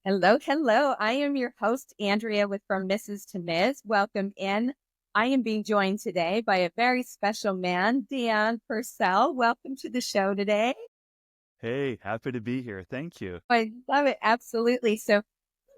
Hello, hello. I am your host, Andrea, with From Mrs. to Ms. Welcome in. I am being joined today by a very special man, Dean Purcell. Welcome to the show today. Hey, happy to be here. Thank you. I love it. Absolutely. So let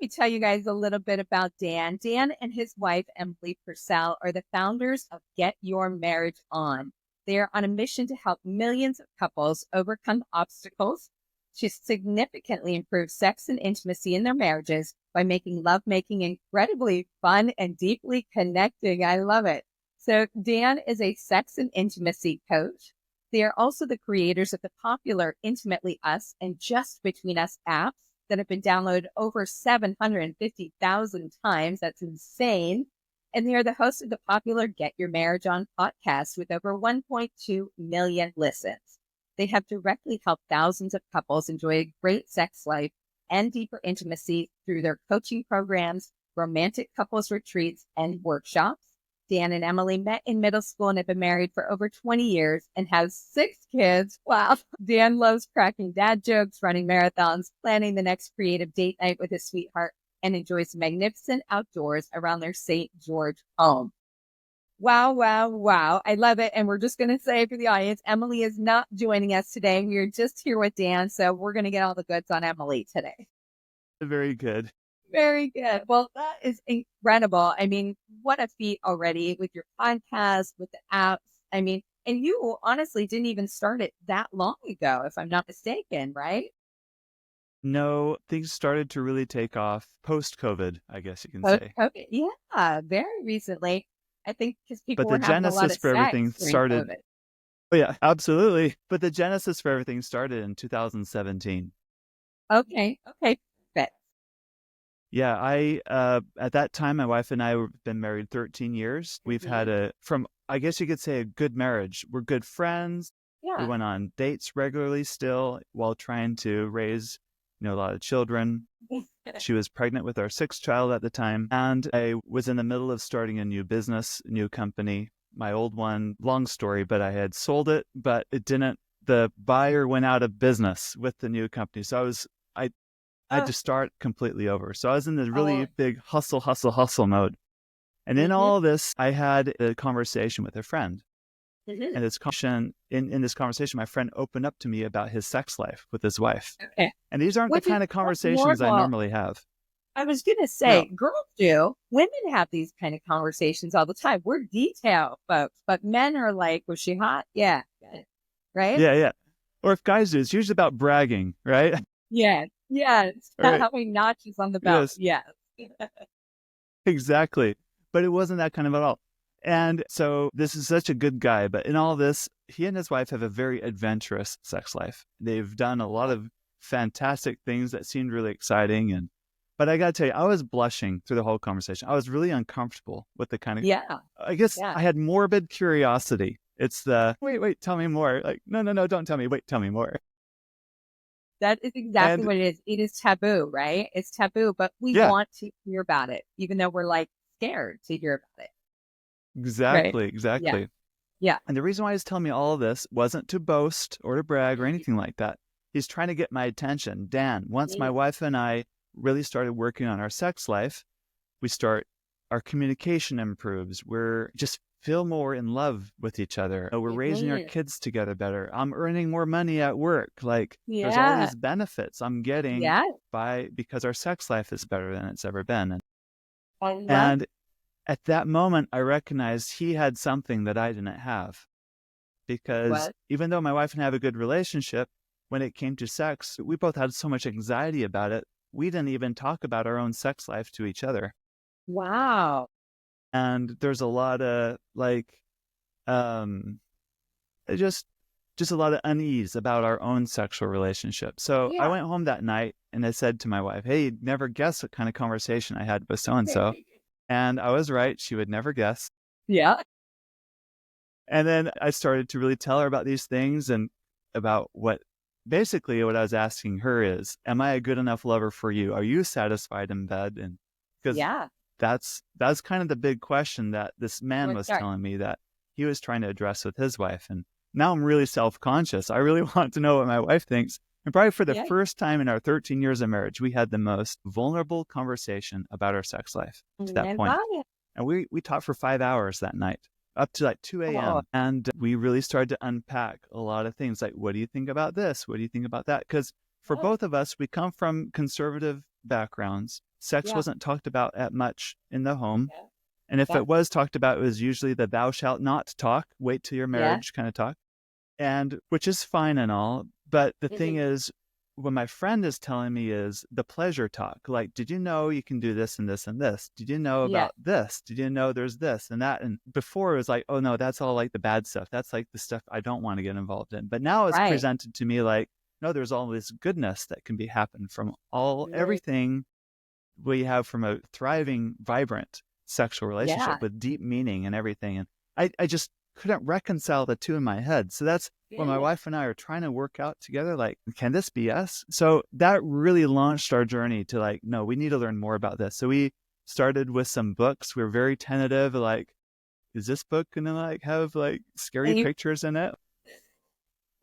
me tell you guys a little bit about Dan. Dan and his wife, Emily Purcell, are the founders of Get Your Marriage On. They are on a mission to help millions of couples overcome obstacles to significantly improve sex and intimacy in their marriages by making lovemaking incredibly fun and deeply connecting. I love it. So Dan is a sex and intimacy coach. They are also the creators of the popular Intimately Us and Just Between Us apps that have been downloaded over 750,000 times. That's insane. And they are the host of the popular Get Your Marriage On podcast with over 1.2 million listens. They have directly helped thousands of couples enjoy a great sex life and deeper intimacy through their coaching programs, romantic couples retreats, and workshops. Dan and Emily met in middle school and have been married for over 20 years and have 6 kids. Wow. Dan loves cracking dad jokes, running marathons, planning the next creative date night with his sweetheart, and enjoys the magnificent outdoors around their St. George home. Wow, wow, wow. I love it. And we're just going to say for the audience, Emily is not joining us today. We are just here with Dan. So we're going to get all the goods on Emily today. Very good. Very good. Well, that is incredible. I mean, what a feat already with your podcast, with the apps. I mean, and you honestly didn't even start it that long ago, if I'm not mistaken, right? No, things started to really take off post-COVID, I guess you can say. Post-COVID. Yeah, very recently. I think because But people the were having a lot genesis of for everything sex during started. COVID. Oh, yeah, absolutely. But the genesis for everything started in 2017. Okay. Okay. Perfect. Yeah, I at that time, my wife and I have been married 13 years. We've had Mhm. I guess you could say, a good marriage. We're good friends. We Yeah. went on dates regularly still while trying to raise, a lot of children. She was pregnant with our sixth child at the time, and I was in the middle of starting a new business, a new company. My old one, long story, but I had sold it, but it didn't. The buyer went out of business with the new company, so I had Oh, to start completely over. So I was in this really oh. big hustle, hustle, hustle mode. And in Mhm, all of this, I had a conversation with a friend. mhm. And in this conversation, my friend opened up to me about his sex life with his wife. Okay. And these aren't the Which is kind of not conversations I normal. normally have. I was going to No. say, girls do. Women have these kind of conversations all the time. We're detail folks, but men are like, was she hot? Yeah. Good. Right? Yeah, yeah. Or if guys do, it's usually about bragging, right? Yes. Yes. All right. How many notches on the belt? Yes, Yes. exactly. But it wasn't that kind of at all. And so this is such a good guy. But in all this, he and his wife have a very adventurous sex life. They've done a lot of fantastic things that seemed really exciting. But I got to tell you, I was blushing through the whole conversation. I was really uncomfortable with the kind of, Yeah. I guess Yeah. I had morbid curiosity. It's wait, tell me more. Like, no, no, no, don't tell me. Wait, tell me more. That is exactly And what it is. It is taboo, right? It's taboo, but we yeah, want to hear about it, even though we're like scared to hear about it. Right. exactly, Yeah. exactly. Yeah. And the reason why he's telling me all of this wasn't to boast or to brag or anything like that. He's trying to get my attention. Dan, once my Mhm. wife and I really started working on our sex life, our communication improves. We're just feel more in love with each other. We're raising our Mhm. kids together better. I'm earning more money at work. Like there's all Yeah. these benefits I'm getting Yeah. because our sex life is better than it's ever been. I love And at that moment, I recognized he had something that I didn't have. Because what. even though my wife and I have a good relationship, when it came to sex, we both had so much anxiety about it. We didn't even talk about our own sex life to each other. Wow. And there's a lot of um, just a lot of unease about our own sexual relationship. So I Yeah. went home that night and I said to my wife, "Hey, you'd never guess what kind of conversation I had with so and so." And I was right; she would never guess. Yeah. And then I started to really tell her about these things and about basically what I was asking her is, am I a good enough lover for you? Are you satisfied in bed? And because Yeah. that's kind of the big question that this man Well, was sorry. telling me that he was trying to address with his wife. And now I'm really self-conscious. I really want to know what my wife thinks. And probably for the Yeah. first time in our 13 years of marriage, we had the most vulnerable conversation about our sex life to that And point. bye. And we talked for 5 hours that night, up to like 2 Oh, a.m. And we really started to unpack a lot of things like, what do you think about this? What do you think about that? Because for oh, both of us, we come from conservative backgrounds. Sex yeah. wasn't talked about at much in the home. Yeah. And if Yeah. it was talked about, it was usually the thou shalt not talk, wait till your Yeah. marriage kind of talk. And which is fine and all. But the thing Mhm. is, what my friend is telling me is the pleasure talk. Like, did you know you can do this and this and this? Did you know Yeah. about this? Did you know there's this and that? And before it was like, oh no, that's all like the bad stuff. That's like the stuff I don't want to get involved in. But now it's Right. presented to me like, no, there's all this goodness that can be happen from Mhm. everything we have from a thriving, vibrant sexual relationship Yeah. with deep meaning and everything. And I just couldn't reconcile the two in my head. So that's when my Yeah. wife and I are trying to work out together, like, can this be us? So that really launched our journey to like, no, we need to learn more about this. So we started with some books. We were very tentative, like, is this book gonna like have like scary And you, pictures in it?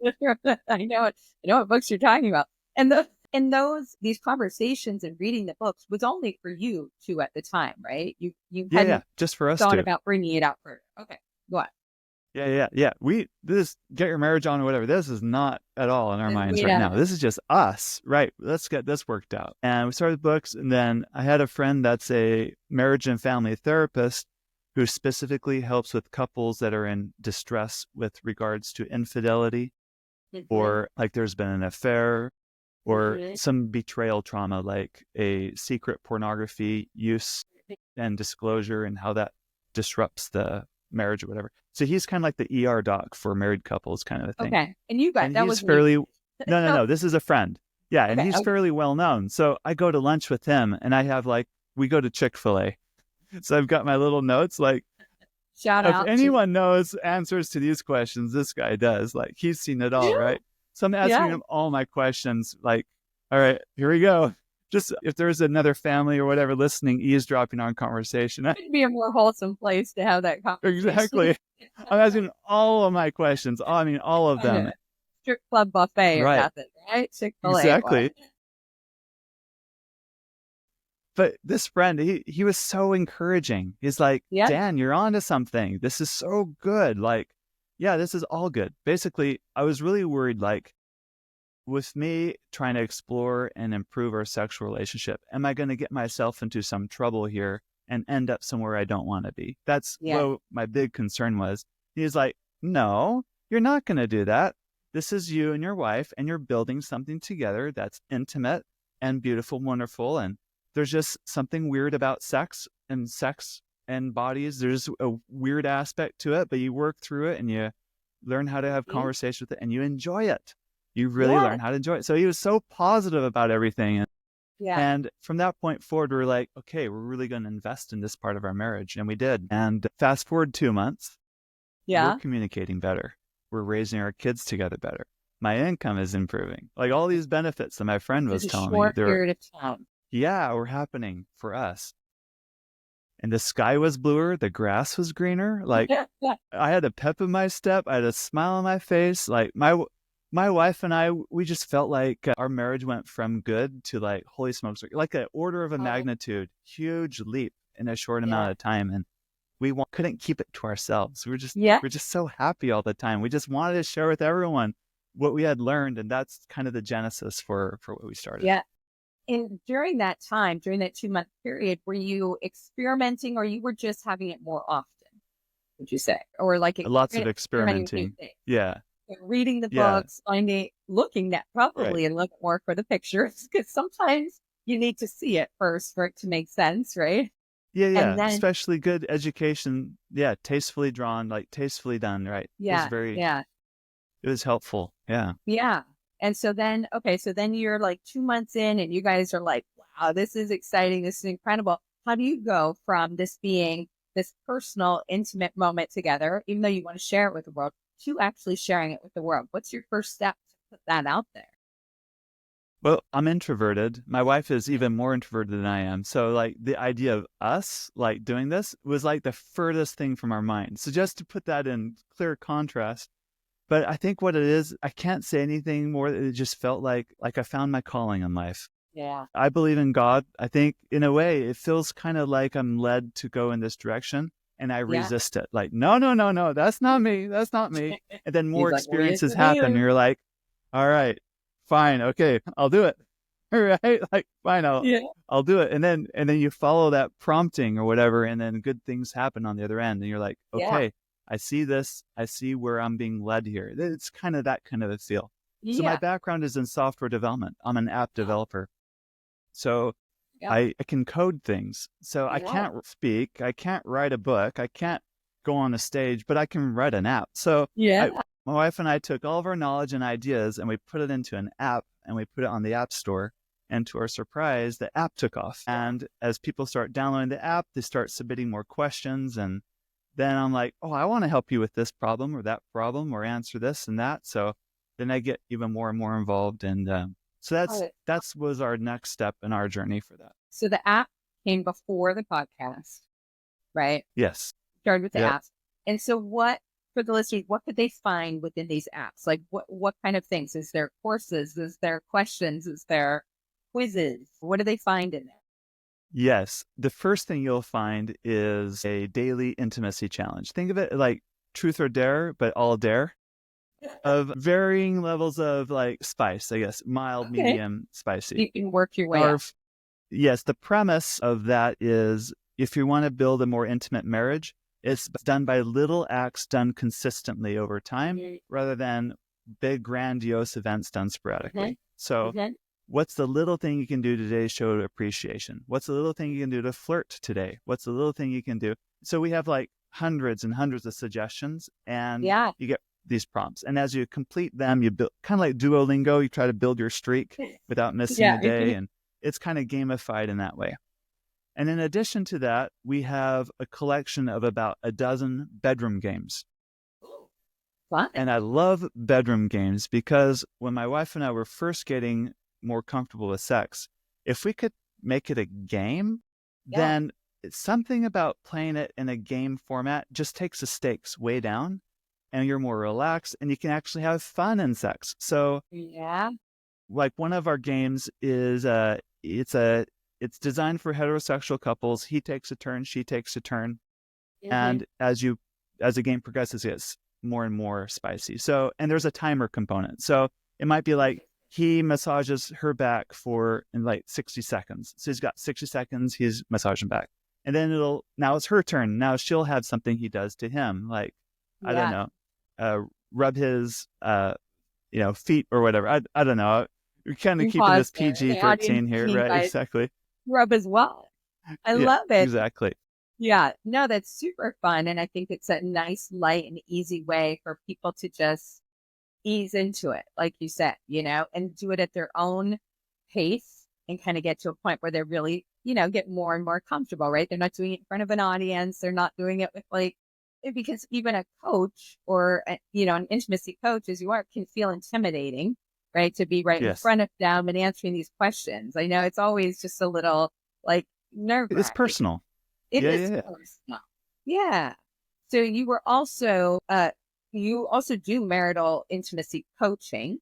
I know it. I know what books you're talking about. And these conversations and reading the books was only for you two at the time, right? You Yeah, hadn't just for us thought two. about bringing it out further. Okay, go on. Yeah. We this get your marriage on or whatever. This is not at all in our minds right Yeah. now. This is just us, right? Let's get this worked out. And we started books, and then I had a friend that's a marriage and family therapist who specifically helps with couples that are in distress with regards to infidelity, Hmm. or like there's been an affair, or Hmm. some betrayal trauma, like a secret pornography use and disclosure, and how that disrupts the marriage or whatever. So he's kind of like the ER doc for married couples, kind of a thing. Okay, and you got And that he's wasn't you. fairly, No. no, this is a friend. Yeah. And Okay. he's Okay. fairly well known. So I go to lunch with him, and I have like, we go to Chick-fil-A. So I've got my little notes like, Shout if out to anyone knows answers to these questions, this guy does. Like, he's seen it all, you. right? So I'm asking Yeah, him all my questions. Like, all right, here we go. Just if there's another famany or whatever listening, eavesdropping on conversation. couldn't be a more wholesome place to have that conversation. Exactly. I'm asking all of my questions. I mean, all of On them. a strip club buffet or Right. nothing, right? Chick-fil-A one. Exactly. But this friend, he was so encouraging. He's like, Yeah. Dan, you're onto something. This is so good. Like, yeah, this is all good. Basically, I was really worried, like, with me trying to explore and improve our sexual relationship, am I going to get myself into some trouble here and end up somewhere I don't want to be? That's Yeah. what my big concern was. He's like, no, you're not going to do that. This is you and your wife, and you're building something together that's intimate and beautiful, wonderful. And there's just something weird about sex and bodies. There's a weird aspect to it, but you work through it and you learn how to have Mhm. conversation with it and you enjoy it. You really Yeah. learn how to enjoy it. So he was so positive about everything. Yeah. And from that point forward, we were like, okay, we're really going to invest in this part of our marriage. And we did. And fast forward 2 months, we're Yeah. communicating better. We're raising our kids together better. My income is improving. Like all these benefits that my friend This was is a telling me, short period of time. yeah, were happening for us. And the sky was bluer, the grass was greener. Like I had a pep in my step, I had a smile on my face. Like my wife and I, we just felt like our marriage went from good to like holy smokes, like an order of a Oh, magnitude, huge leap in a short yeah. amount of time. And couldn't keep it to ourselves. Yeah. We're just so happy all the time. We just wanted to share with everyone what we had learned, and that's kind of the genesis for what we started. Yeah. And during that time, during that 2-month period, were you experimenting or you were just having it more often, would you say? Or like Lots of experimenting with new experimenting. things? Yeah, So reading the yeah, books, looking at right. probably and look more for the pictures because sometimes you need to see it first for it to make sense, right? And Yeah. then, Especially good education. Yeah, tastefully drawn, like tastefully done. Right. yeah, yeah, It was helpful. Yeah. yeah. And so then, okay, so then you're like 2 months in and you guys are like, wow, this is exciting. This is incredible. How do you go from this being this personal, intimate moment together, even though you want to share it with the world, to actually sharing it with the world? What's your first step to put that out there? Well, I'm introverted. My wife is even more introverted than I am. So, like, the idea of us, like, doing this was like the furthest thing from our mind. So, just to put that in clear contrast, But I think what it is, I can't say anything more. It just felt like I found my calling in life. Yeah. I believe in God. I think in a way it feels kind of like I'm led to go in this direction, and I Yeah. resist it. Like, no, no, no, no, that's not me. That's not me. And then more He's like, well, yes, experiences it happen. And is. you're like, all right, fine. Okay, I'll do it. All right. Like, fine, Yeah. I'll do it. And then you follow that prompting or whatever. And then good things happen on the other end. And you're like, Yeah. okay, I see this. I see where I'm being led here. It's kind of that kind of a feel. So my Yeah. background is in software development. I'm an app developer. So Yeah. I can code things. So I Yeah. can't speak. I can't write a book. I can't go on a stage, but I can write an app. So Yeah. my wife and I took all of our knowledge and ideas and we put it into an app and we put it on the app store. And to our surprise, the app took off. And as people start downloading the app, they start submitting more questions. And then I'm like, oh, I want to help you with this problem or that problem or answer this and that. So then I get even more and more involved. And so Got it. that's was our next step in our journey for that. So the app came before the podcast, right? Yes. Started with the Yep. apps. And so what, for the listeners, what could they find within these apps? Like what kind of things? Is there courses? Is there questions? Is there quizzes? What do they find in there? Yes. The first thing you'll find is a daily intimacy challenge. Think of it like truth or dare, but all dare of varying levels of like spice, I guess, mild, Okay. medium, spicy. You can work your way Our up. Yes, the premise of that is if you want to build a more intimate marriage, it's done by little acts done consistently over time rather than big, grandiose events done sporadically. So, what's the little thing you can do today to show appreciation? What's the little thing you can do to flirt today? What's the little thing you can do? So, we have like hundreds and hundreds of suggestions, and Yeah. you get these prompts. And as you complete them, you build kind of like Duolingo, you try to build your streak without missing Yeah. a day. And it's kind of gamified in that way. And in addition to that, we have a collection of about a dozen bedroom games. Fun. And I love bedroom games because when my wife and I were first getting more comfortable with sex, if we could make it a game, then it's something about playing it in a game format just takes the stakes way down and you're more relaxed and you can actually have fun in sex. So like one of our games is it's designed for heterosexual couples. He takes a turn, she takes a turn. And as the game progresses, it's more and more spicy. So, and there's a timer component. So it might be like he massages her back in like 60 seconds. So he's got 60 seconds, he's massaging back. And then now it's her turn. Now she'll have something he does to him. Like, I don't know, rub his, feet or whatever. I don't know. We're kind of keeping this PG-13 here, right? Exactly. Rub as well. I Yeah, love it. exactly. Yeah, no, that's super fun. And I think it's a nice, light, and easy way for people to just ease into it, like you said, and do it at their own pace and kind of get to a point where they're really, get more and more comfortable, right? They're not doing it in front of an audience. They're not doing it with because even a coach or, an intimacy coach as you are can feel intimidating, right? To be right in front of them and answering these questions. I know it's always just a little nerve-wracking. It's personal. It is personal. Yeah. So you also do marital intimacy coaching,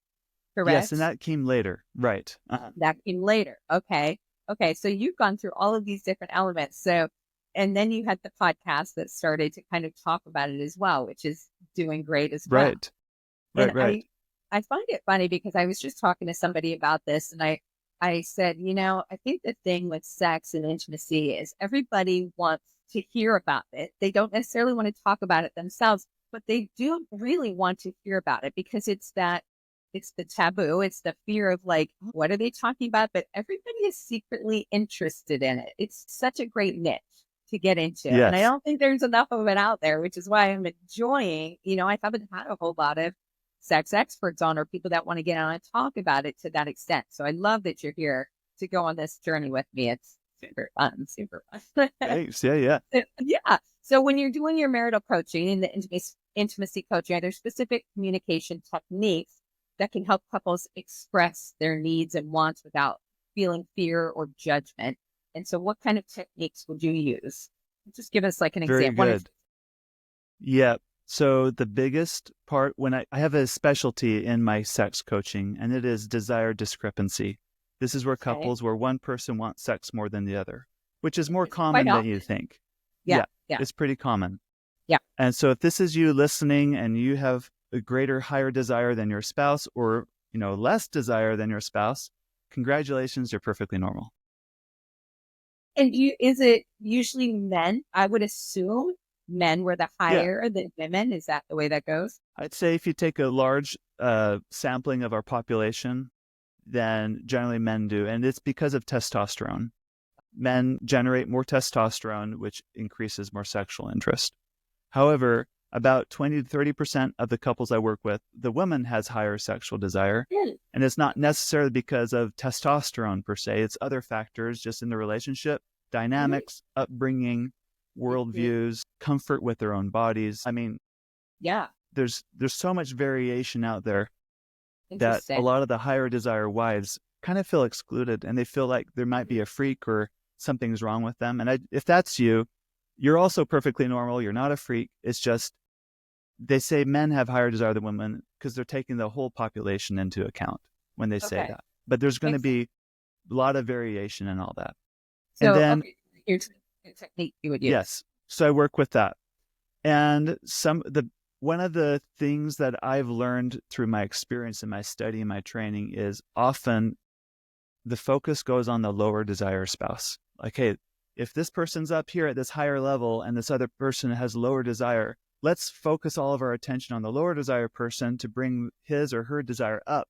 correct? Yes, and that came later. Right. That came later. Okay. Okay. So you've gone through all of these different elements. So, and then you had the podcast that started to kind of talk about it as well, which is doing great as well. Right. I find it funny because I was just talking to somebody about this and I said, I think the thing with sex and intimacy is everybody wants to hear about it. They don't necessarily want to talk about it themselves, but they do really want to hear about it because it's the taboo. It's the fear of what are they talking about? But everybody is secretly interested in it. It's such a great niche to get into. Yes. And I don't think there's enough of it out there, which is why I'm enjoying, I haven't had a whole lot of sex experts on or people that want to get on and talk about it to that extent. So I love that you're here to go on this journey with me. It's super fun. Thanks. Yeah. Yeah. So when you're doing your marital coaching and the intimacy coaching, are there specific communication techniques that can help couples express their needs and wants without feeling fear or judgment? And so what kind of techniques would you use? Just give us an Very example. good. Yeah. So the biggest part, when I have a specialty in my sex coaching, and it is desire discrepancy. This is where Okay. where one person wants sex more than the other, which is more It's quite common than you often. think. Yeah. Yeah, Yeah. it's pretty common. Yeah. And so if this is you listening and you have a greater, higher desire than your spouse, or, less desire than your spouse, congratulations, you're perfectly normal. And is it usually men? I would assume men were the Yeah. higher than women. Is that the way that goes? I'd say if you take a large sampling of our population, then generally men do. And it's because of testosterone. Men generate more testosterone, which increases more sexual interest. However, about 20 to 30% of the couples I work with, the woman has higher sexual desire. Hmm. And it's not necessarily because of testosterone per se, it's other factors just in the relationship, dynamics, upbringing, Mhm. worldviews, comfort with their own bodies. I mean, Yeah. there's so much variation out there that a Interesting. lot of the higher desire wives kind of feel excluded, and they feel like there might be a freak or something's wrong with them. And if that's you, you're also perfectly normal. You're not a freak. It's just they say men have higher desire than women because they're taking the whole population into account when they say Okay. that. But there's going to Makes sense. be a lot of variation and all that. And So, then, okay, here's a technique you would use. yes, so I work with that. And one of the things that I've learned through my experience and my study and my training is often the focus goes on the lower desire spouse. Like, hey, if this person's up here at this higher level and this other person has lower desire, let's focus all of our attention on the lower desire person to bring his or her desire up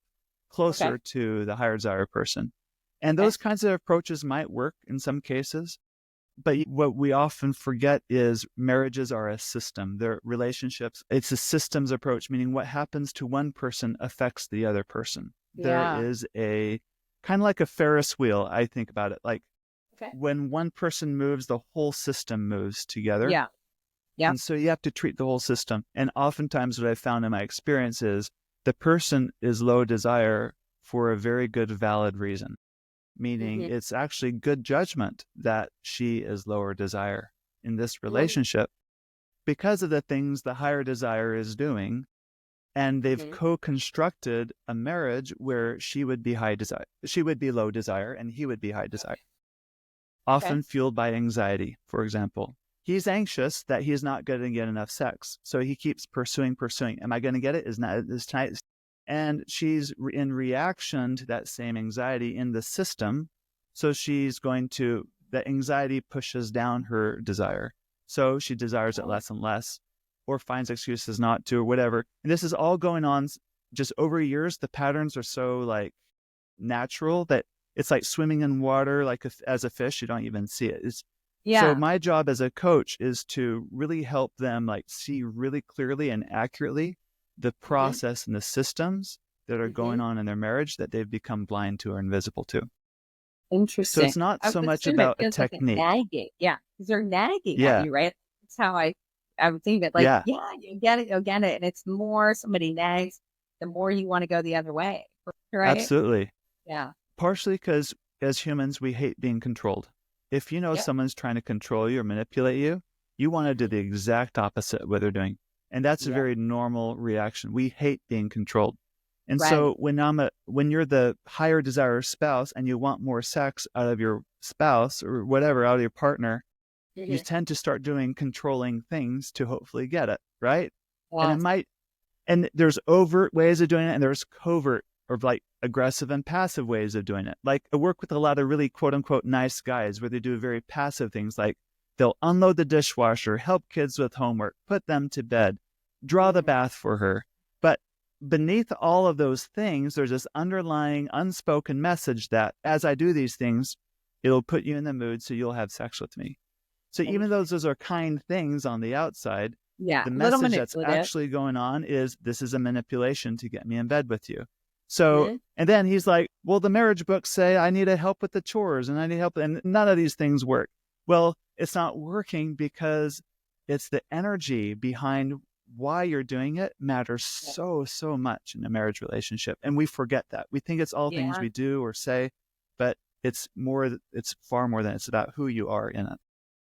Okay. closer to the higher desire person. And Okay. those kinds of approaches might work in some cases. But what we often forget is marriages are a system. They're relationships. It's a systems approach, meaning what happens to one person affects the other person. There Yeah. is a kind of like a Ferris wheel, I think about it. Like Okay. when one person moves, the whole system moves together. Yeah. Yeah. And so you have to treat the whole system. And oftentimes, what I've found in my experience is the person is low desire for a very good, valid reason, meaning Hmm. it's actually good judgment that she is lower desire in this relationship because of the things the higher desire is doing. And they've Hmm. co-constructed a marriage where she would be low desire, and he would be high desire, Okay. often fueled by anxiety, for example. He's anxious that he's not going to get enough sex. So he keeps pursuing. Am I going to get it? Is not this tonight? And she's in reaction to that same anxiety in the system. So that anxiety pushes down her desire. So she desires it Oh, less and less, or finds excuses not to, or whatever. And this is all going on just over years. The patterns are so like natural that it's like swimming in water, like as a fish, you don't even see it. So yeah. my job as a coach is to really help them like see really clearly and accurately the Hmm. process and the systems that are going Hmm. on in their marriage that they've become blind to or invisible to. So Interesting. it's not I so would much assume it about a feels like a technique. nagging. Yeah. Because they're nagging at Yeah. you, right? That's how I would think of it. Like, Yeah, yeah, you get it, you'll get it. And it's more somebody nags, the more you want to go the other way. Right? absolutely. Yeah. Partially because as humans, we hate being controlled. If you know Yep. someone's trying to control you or manipulate you, you want to do Mhm. the exact opposite of what they're doing. And that's a Yeah. very normal reaction. We hate being controlled. And Right. so when you're the higher desire spouse and you want more sex out of your spouse or whatever, out of your partner, you Hmm. tend to start doing controlling things to hopefully get it, right? And it Yes. might and there's overt ways of doing it, and there's covert or like aggressive and passive ways of doing it. Like I work with a lot of really quote unquote nice guys where they do very passive things like they'll unload the dishwasher, help kids with homework, put them to bed, draw the Hmm. bath for her. But beneath all of those things, there's this underlying unspoken message that as I do these things, it'll put you in the mood so you'll have sex with me. So even though those are kind things on the outside, Yeah. the A little message that's manipulative. actually going on is this is a manipulation to get me in bed with you. So, Hmm. and then he's like, well, the marriage books say I need help with the chores and I need help. And none of these things work. Well, it's not working because it's the energy behind why you're doing it matters Yeah. so much in a marriage relationship. And we forget that. We think it's all things Yeah. we do or say, but it's far more than it's about who you are in it.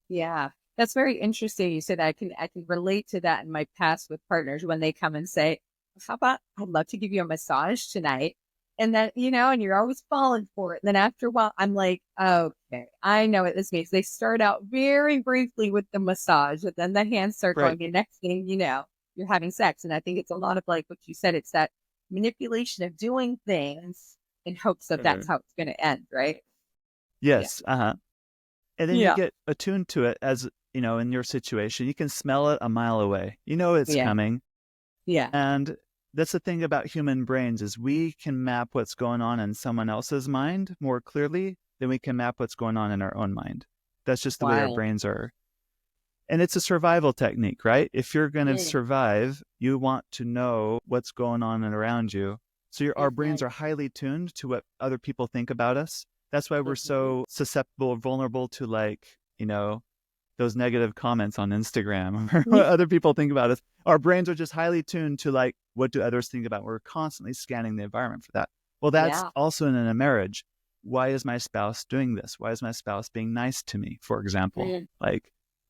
Yeah. That's very interesting. You said I can relate to that in my past with partners when they come and say, "How about I'd love to give you a massage tonight," and then and you're always falling for it. And then after a while, I'm like, "Okay, I know what this means." They start out very briefly with the massage, and then the hands start Right. going. And next thing you know, you're having sex. And I think it's a lot of like what you said. It's that manipulation of doing things in hopes that that's Mhm. how it's going to end, right? Yeah. Yes. Uh-huh. And then you Yeah. get attuned to it as, in your situation, you can smell it a mile away. You know it's Yeah. coming. Yeah. And that's the thing about human brains is we can map what's going on in someone else's mind more clearly than we can map what's going on in our own mind. That's just the way our Wild. brains are. And it's a survival technique, right? If you're going to Mm. survive, you want to know what's going on and around you. So our brains Mhm. are highly tuned to what other people think about us. That's why we're Mhm. so susceptible, vulnerable to those negative comments on Instagram or what other people think about us. Our brains are just highly tuned to what do others think about? We're constantly scanning the environment for that. Well, that's Yeah. also in a marriage. Why is my spouse doing this? Why is my spouse being nice to me, for example? Mm.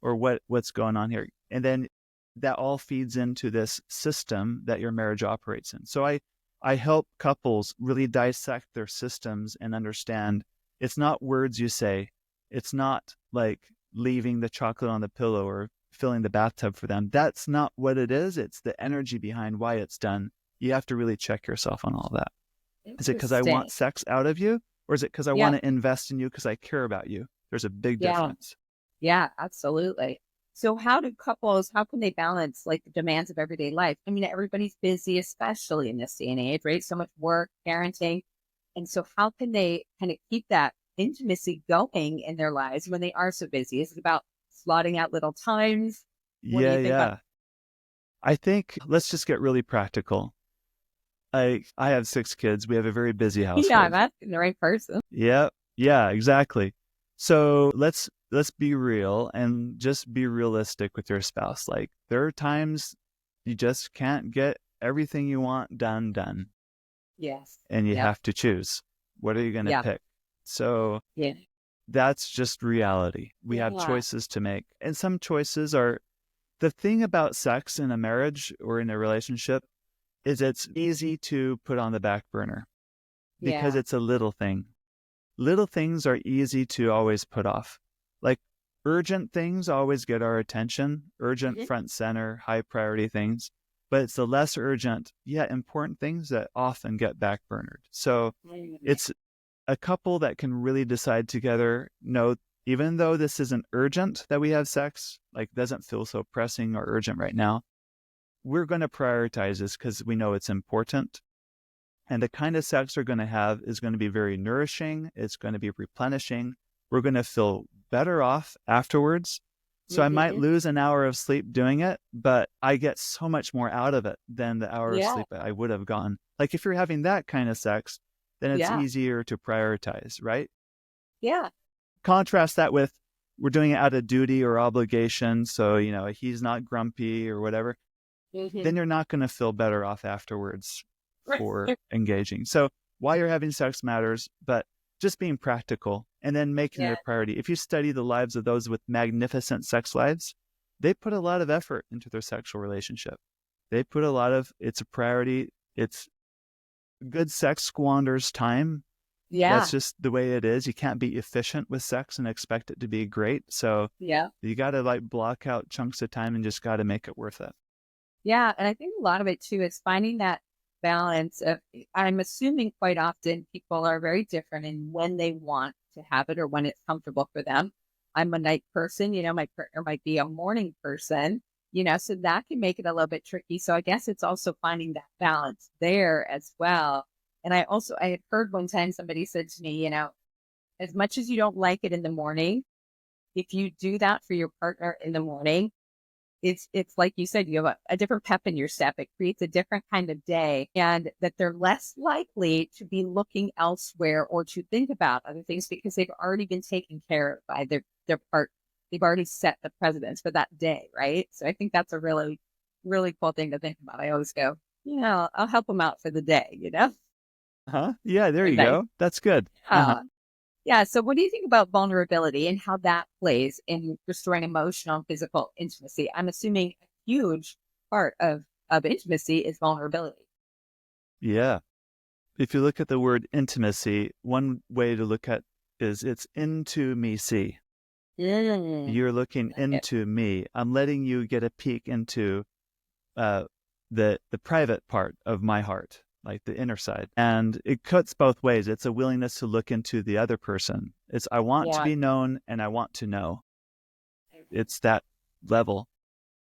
Or what's going on here? And then that all feeds into this system that your marriage operates in. So I help couples really dissect their systems and understand it's not words you say. It's not like leaving the chocolate on the pillow or filling the bathtub for them. That's not what it is. It's the energy behind why it's done. You have to really check yourself on all that. Is it because I want Interesting. sex out of you? Or is it because I Yeah. want to invest in you because I care about you? There's a big Yeah. difference. Yeah. Absolutely. So, how can they balance like the demands of everyday life? I mean, everybody's busy, especially in this day and age, right? So much work, parenting. And so, how can they kind of keep that intimacy going in their lives when they are so busy? Is it about slotting out little times? What do Yeah, you think about? yeah. I think let's just get really practical. I have 6 kids. We have a very busy Yeah, I'm household. asking the right person. Yeah, yeah, exactly. So let's be real and just be realistic with your spouse. Like there are times you just can't get everything you want done, Yes. and you Yep. have to choose. What are you going to Yeah. pick? So Yeah. that's just reality. We have Yeah. choices to make, and some choices are the thing about sex in a marriage or in a relationship is it's easy to put on the back burner because Yeah. it's a little thing. Little things are easy to always put off. Like urgent things always get our attention, urgent Mhm. front center, high priority things, but it's the less urgent yet important things that often get backburnered. So Mm. it's a couple that can really decide together, no, even though this isn't urgent that we have sex, like doesn't feel so pressing or urgent right now, we're going to prioritize this because we know it's important. And the kind of sex we're going to have is going to be very nourishing. It's going to be replenishing. We're going to feel better off afterwards. So I might Mhm. lose an hour of sleep doing it, but I get so much more out of it than the hour of Yeah. sleep I would have gotten. Like if you're having that kind of sex, then it's Yeah. easier to prioritize, right? Yeah. Contrast that with we're doing it out of duty or obligation. So, he's not grumpy or whatever, then Mhm. you're not going to feel better off afterwards for engaging. So why you're having sex matters, but just being practical and then making it Yeah. a priority. If you study the lives of those with magnificent sex lives, they put a lot of effort into their sexual relationship. It's a priority. It's good sex squanders time. That's Yeah. just the way it is. You can't be efficient with sex and expect it to be great. So Yeah. you got to block out chunks of time and just got to make it worth it. Yeah. And I think a lot of it too is finding that balance of, I'm assuming quite often people are very different in when they want to have it or when it's comfortable for them. I'm a night person, my partner might be a morning person, so that can make it a little bit tricky. So I guess it's also finding that balance there as well. And I had heard one time somebody said to me, as much as you don't like it in the morning, if you do that for your partner in the morning, it's like you said, you have a different pep in your step. It creates a different kind of day, and that they're less likely to be looking elsewhere or to think about other things because they've already been taken care of by their part. They've already set the precedence for that day, right? So I think that's a really, really cool thing to think about. I always go, I'll help them out for the day, Uh-huh. Yeah, there or you night. go. That's good. Uh-huh. Yeah. Yeah. So, what do you think about vulnerability and how that plays in restoring emotional and physical intimacy? I'm assuming a huge part of intimacy is vulnerability. Yeah. If you look at the word intimacy, one way to look at is it's into me see. Mm, You're looking like it. into me. I'm letting you get a peek into uh, the private part of my heart, like the inner side. And it cuts both ways. It's a willingness to look into the other person. It's I want to Yeah. be known and I want to know. It's that level.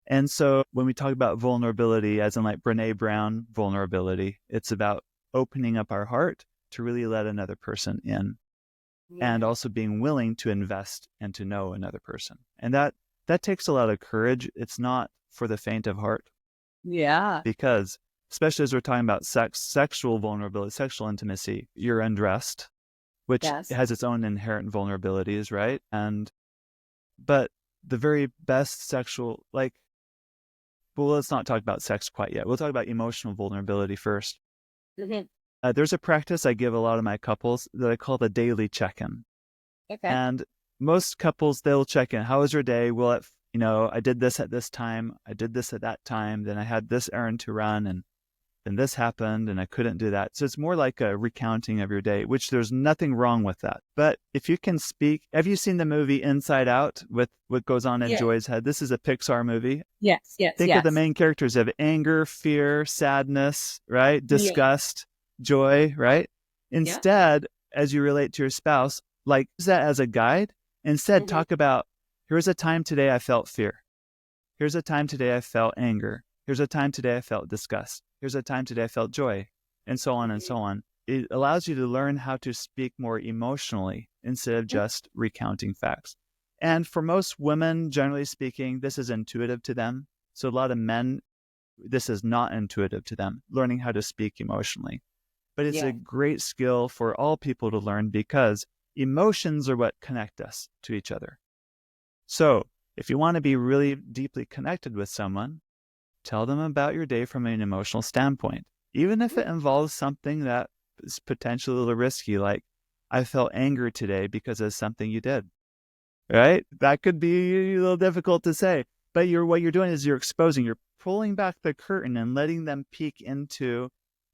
And so when we talk about vulnerability, as in like Brene Brown vulnerability, it's about opening up our heart to really let another person in, and Yeah. also being willing to invest and to know another person. And that takes a lot of courage. It's not for the faint of heart, Yeah. because especially as we're talking about sexual vulnerability, sexual intimacy, you're undressed, which Yes. has its own inherent vulnerabilities, right? And but the very best sexual, like, well, let's not talk about sex quite yet. We'll talk about emotional vulnerability first. Mhm. There's a practice I give a lot of my couples that I call the daily check-in. Okay. And most couples, they'll check in. How was your day? Well, I did this at this time. I did this at that time. Then I had this errand to run, and then this happened, and I couldn't do that. So it's more like a recounting of your day, which there's nothing wrong with that. But if you can speak, have you seen the movie Inside Out with what goes on in Yeah. Joy's head? This is a Pixar movie. Yes. Yes. Think of the Yes. main characters of anger, fear, sadness, right? Yeah. Disgust, joy, right? Yeah. Instead, as you relate to your spouse, like use that as a guide. Instead, Hmm. talk about, here's a time today I felt fear. Here's a time today I felt anger. Here's a time today I felt disgust. Here's a time today I felt joy, and so on and so on. It allows you to learn how to speak more emotionally instead of just recounting facts. And for most women, generally speaking, this is intuitive to them. So a lot of men, this is not intuitive to them, learning how to speak emotionally. But it's a Yeah. great skill for all people to learn, because emotions are what connect us to each other. So if you want to be really deeply connected with someone, tell them about your day from an emotional standpoint, even if it involves something that is potentially a little risky, like, I felt anger today because of something you did, right? That could be a little difficult to say, but what you're doing is you're pulling back the curtain and letting them peek into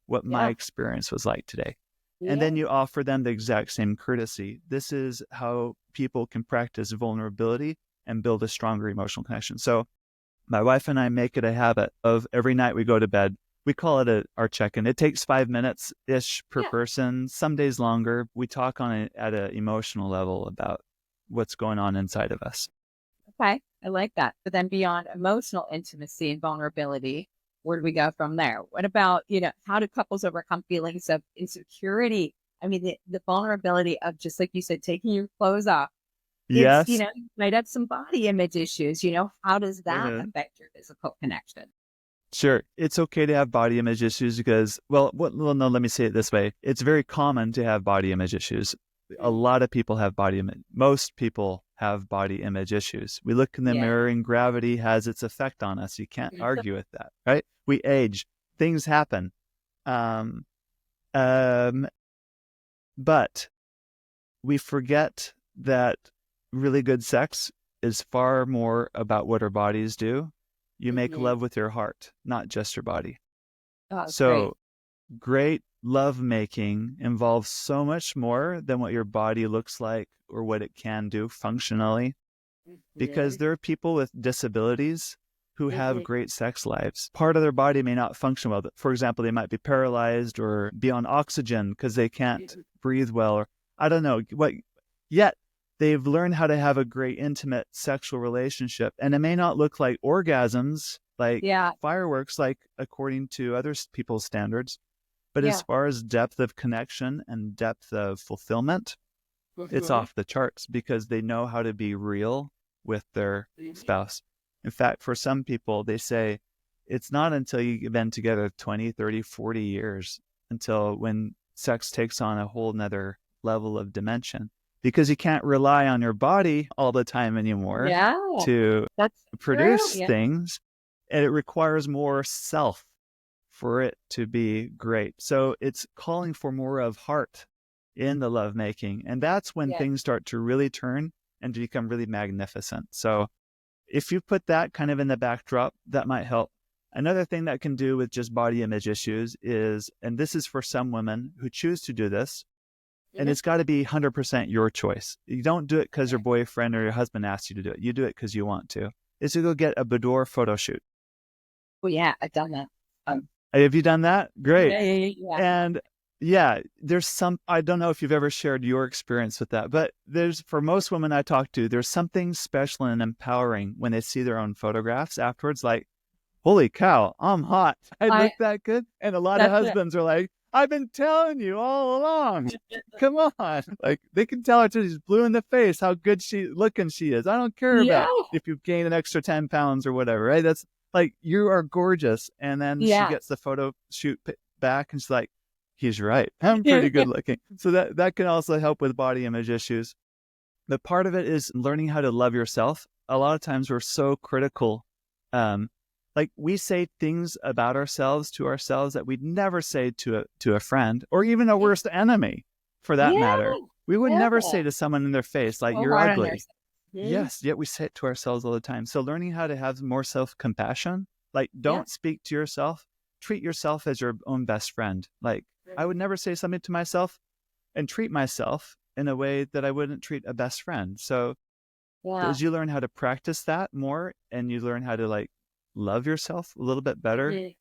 what my Yeah. experience was like today. And Yeah. then you offer them the exact same courtesy. This is how people can practice vulnerability and build a stronger emotional connection. So my wife and I make it a habit of every night we go to bed, we call it our check-in. It takes 5 minutes ish per Yeah. person, some days longer. We talk on it at an emotional level about what's going on inside of us. Okay. I like that. But then beyond emotional intimacy and vulnerability, where do we go from there? What about, how do couples overcome feelings of insecurity? I mean, the vulnerability of, just like you said, taking your clothes off. It's, Yes. you might have some body image issues. How does that Mhm. affect your physical connection? Sure. It's okay to have body image issues because, well, no, let me say it this way. It's very common to have body image issues. A Mm. lot of people have most people have body image issues. We look in the Yeah. mirror and gravity has its effect on us. You can't Mhm. argue with that, right? We age, things happen. Um, um, but we forget that really good sex is far more about what our bodies do. You make Mhm. love with your heart, not just your body. Oh, great. So great love making involves so much more than what your body looks like or what it can do functionally, because Mhm. there are people with disabilities who have Mhm. great sex lives. Part of their body may not function well. For example, they might be paralyzed or be on oxygen because they can't Mhm. breathe well, or I don't know what. Yet they've learned how to have a great intimate sexual relationship, and it may not look like orgasms, like Yeah. fireworks, like according to other people's standards. But as Yeah. far as depth of connection and depth of fulfillment, it's Mhm. off the charts because they know how to be real with their Mhm. spouse. In fact, for some people, they say it's not until you've been together 20, 30, 40 years until when sex takes on a whole nother level of dimension, because you can't rely on your body all the time anymore Yeah. to That's true. produce Yeah. things, and it requires more self for it to be great. So it's calling for more of heart in the lovemaking. And that's when things start to really turn and to become really magnificent. So if you put that kind of in the backdrop, that might help. Another thing that can do with just body image issues is, and this is for some women who choose to do this, and it's got to be 100% your choice. You don't do it because your boyfriend or your husband asked you to do it. You do it because you want to. Is to go get a boudoir photo shoot. Well, yeah, I've done that. Have you done that? Great. Yeah. And there's some, I don't know if you've ever shared your experience with that, but for most women I talk to, there's something special and empowering when they see their own photographs afterwards, like, holy cow, I'm hot. I look that good. And a lot of husbands are like, I've been telling you all along. Come on. Like, they can tell her she's blue in the face how good looking she is. I don't care about if you've gained an extra 10 pounds or whatever, right? That's like, you are gorgeous. And then she gets the photo shoot back and she's like, he's right. I'm pretty good looking. So that can also help with body image issues. But part of it is learning how to love yourself. A lot of times we're so critical. Like, we say things about ourselves to ourselves that we'd never say to a friend or even a worst enemy, for that matter. We would never say to someone in their face, like, you're ugly. Yes, yet we say it to ourselves all the time. So learning how to have more self-compassion, like, don't speak to yourself. Treat yourself as your own best friend. Like, I would never say something to myself and treat myself in a way that I wouldn't treat a best friend. So as you learn how to practice that more and you learn how to, like, love yourself a little bit better,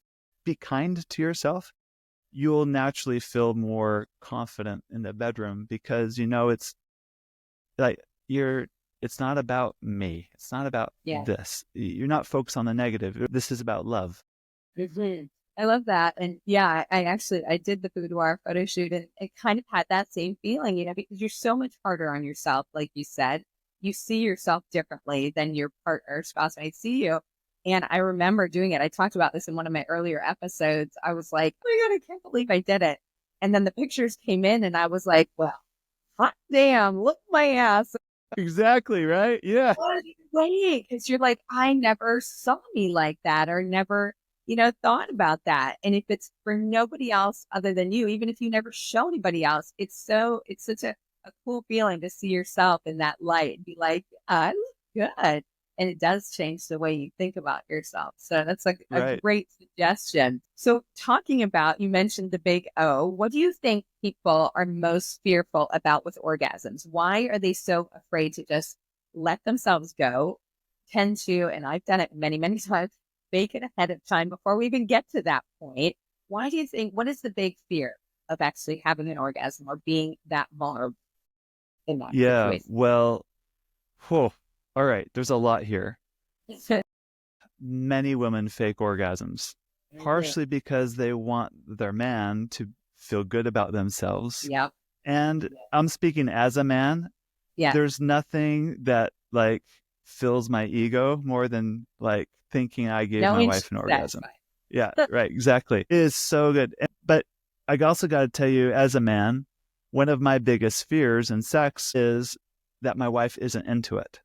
be kind to yourself, you'll naturally feel more confident in the bedroom, because it's like, it's not about me. It's not about this. You're not focused on the negative. This is about love. I love that. And I did the boudoir photo shoot, and it kind of had that same feeling, because you're so much harder on yourself. Like you said, you see yourself differently than your partner or spouse might see you. And I remember doing it. I talked about this in one of my earlier episodes. I was like, oh my God, I can't believe I did it. And then the pictures came in and I was like, well, hot damn, look at my ass. Exactly, right? Yeah. Because you're like, I never saw me like that, or never, thought about that. And if it's for nobody else other than you, even if you never show anybody else, it's such a cool feeling to see yourself in that light and be like, I look good. And it does change the way you think about yourself. So that's like a great suggestion. So talking about, you mentioned the big O, what do you think people are most fearful about with orgasms? Why are they so afraid to just let themselves go? Tend to, and I've done it many, many times, bake it ahead of time before we even get to that point. Why do you think, what is the big fear of actually having an orgasm or being that vulnerable in that situation? Well, all right, there's a lot here. Many women fake orgasms, partially because they want their man to feel good about themselves. And I'm speaking as a man. There's nothing that, like, fills my ego more than, like, thinking I gave my wife an orgasm. Right, exactly. It is so good. But I also got to tell you, as a man, one of my biggest fears in sex is that my wife isn't into it.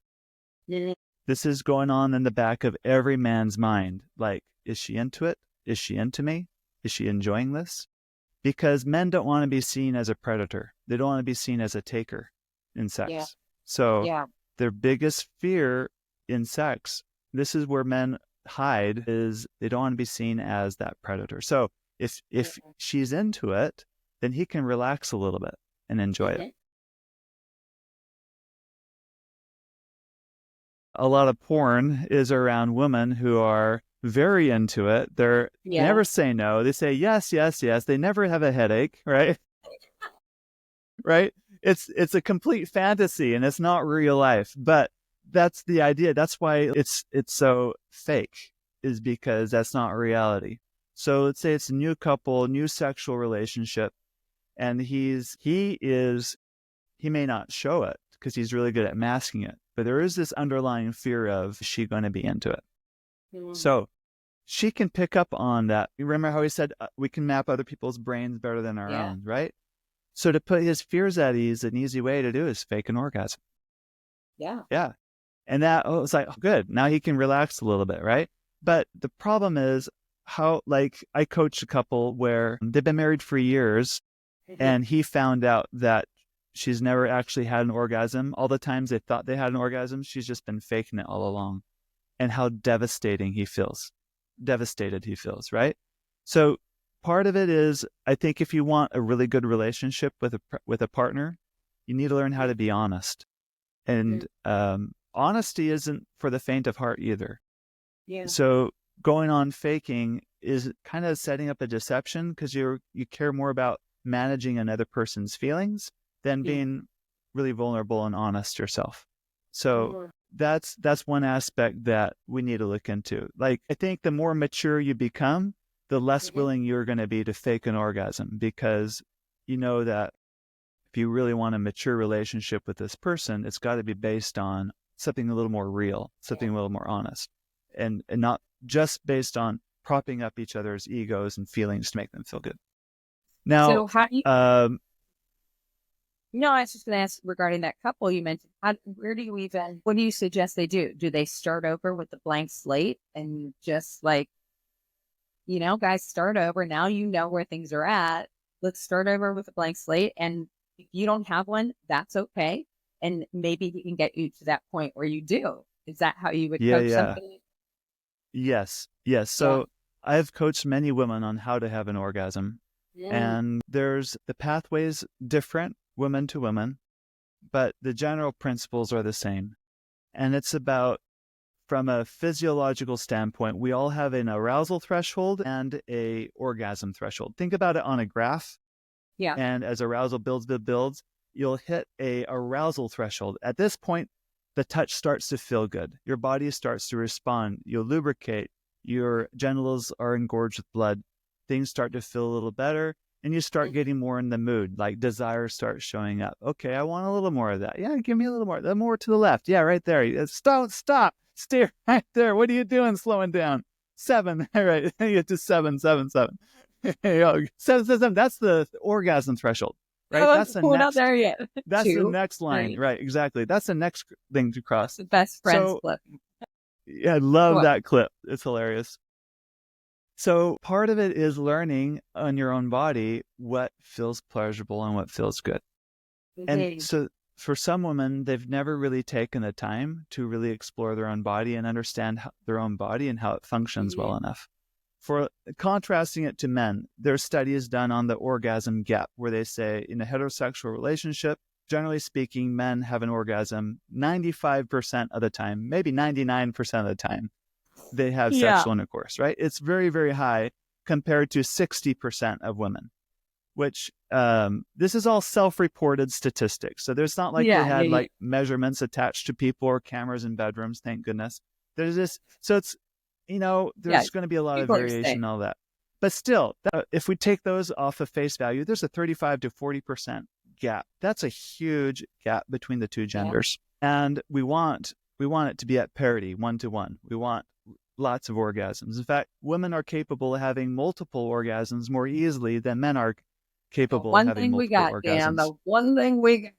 This is going on in the back of every man's mind. Like, is she into it? Is she into me? Is she enjoying this? Because men don't want to be seen as a predator. They don't want to be seen as a taker in sex. So their biggest fear in sex, this is where men hide, is they don't want to be seen as that predator. So if she's into it, then he can relax a little bit and enjoy it. A lot of porn is around women who are very into it. They never say no. They say yes, yes, yes. They never have a headache, right? Right? It's a complete fantasy and it's not real life. But that's the idea. That's why it's so fake, is because that's not reality. So let's say it's a new couple, new sexual relationship, and he may not show it because he's really good at masking it. But there is this underlying fear of, is she going to be into it? So she can pick up on that. You remember how he said we can map other people's brains better than our own, right? So to put his fears at ease, an easy way to do is fake an orgasm. Yeah. And it's like, good. Now he can relax a little bit, right? But the problem is how, like, I coach a couple where they've been married for years And he found out that she's never actually had an orgasm. All the times they thought they had an orgasm, she's just been faking it all along. And how devastating he feels. Devastated he feels, right? So part of it is, I think if you want a really good relationship with a partner, you need to learn how to be honest. And honesty isn't for the faint of heart either. Yeah. So going on faking is kind of setting up a deception because you care more about managing another person's feelings than being really vulnerable and honest yourself. So that's one aspect that we need to look into. Like, I think the more mature you become, the less willing you're going to be to fake an orgasm, because you know that if you really want a mature relationship with this person, it's got to be based on something a little more real, something a little more honest, and not just based on propping up each other's egos and feelings to make them feel good. Now, So how do you, no, I was just going to ask regarding that couple you mentioned. Where do you even, what do you suggest they do? Do they start over with a blank slate and just like, guys, start over. Now you know where things are at. Let's start over with a blank slate. And if you don't have one, that's okay. And maybe he can get you to that point where you do. Is that how you would coach somebody? Yes. So I've coached many women on how to have an orgasm. And there's the pathways different women to women, but the general principles are the same. And it's about, from a physiological standpoint, we all have an arousal threshold and a orgasm threshold. Think about it on a graph. Yeah. And as arousal builds, you'll hit a arousal threshold. At this point, the touch starts to feel good. Your body starts to respond. You'll lubricate. Your genitals are engorged with blood. Things start to feel a little better, and you start getting more in the mood. Like desire starts showing up. Okay, I want a little more of that. Yeah, give me a little more. The more to the left. Yeah, right there. Stop. Stay right there. What are you doing? Slowing down. 7. All right, you get to 7. 7. 7. 7. That's the orgasm threshold. Right, that's the next. Not there yet. That's 2, the next line. 3. Right, exactly. That's the next thing to cross. The best friends clip. Yeah, I love that clip. It's hilarious. So part of it is learning on your own body what feels pleasurable and what feels good. And so for some women, they've never really taken the time to really explore their own body and understand their own body and how it functions well enough. For contrasting it to men, there's studies done on the orgasm gap, where they say in a heterosexual relationship, generally speaking, men have an orgasm 95% of the time, maybe 99% of the time they have sexual intercourse, right? It's very, very high compared to 60% of women, which this is all self-reported statistics. So there's not like they had like measurements attached to people or cameras in bedrooms, thank goodness. There's this, so it's, there's going to be a lot of variation and all that. But still, if we take those off of face value, there's a 35 to 40% gap. That's a huge gap between the two genders. And we want it to be at parity, 1-to-1. We want lots of orgasms. In fact, women are capable of having multiple orgasms more easily than men are capable of having multiple orgasms. Dan, the one thing we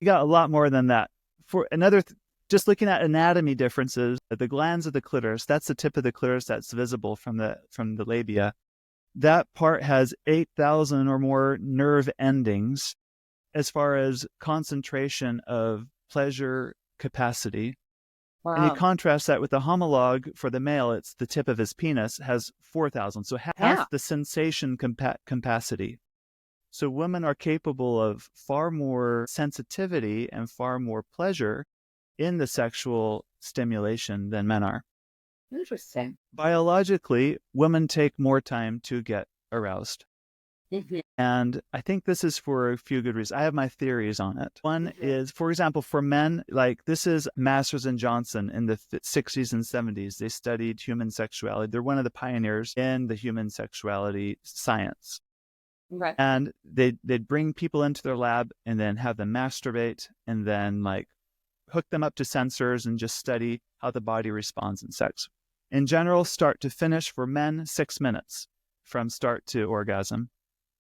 got a lot more than that. For another, just looking at anatomy differences, the glands of the clitoris, that's the tip of the clitoris that's visible from the labia. That part has 8,000 or more nerve endings as far as concentration of pleasure capacity. Wow. And you contrast that with the homologue for the male, it's the tip of his penis, has 4,000. So half the sensation capacity. So women are capable of far more sensitivity and far more pleasure in the sexual stimulation than men are. Interesting. Biologically, women take more time to get aroused. And I think this is for a few good reasons. I have my theories on it. One is, for example, for men, like this is Masters and Johnson in the 60s and 70s. They studied human sexuality. They're one of the pioneers in the human sexuality science. Right. And they'd bring people into their lab and then have them masturbate and then like hook them up to sensors and just study how the body responds in sex. In general, start to finish for men, 6 minutes from start to orgasm.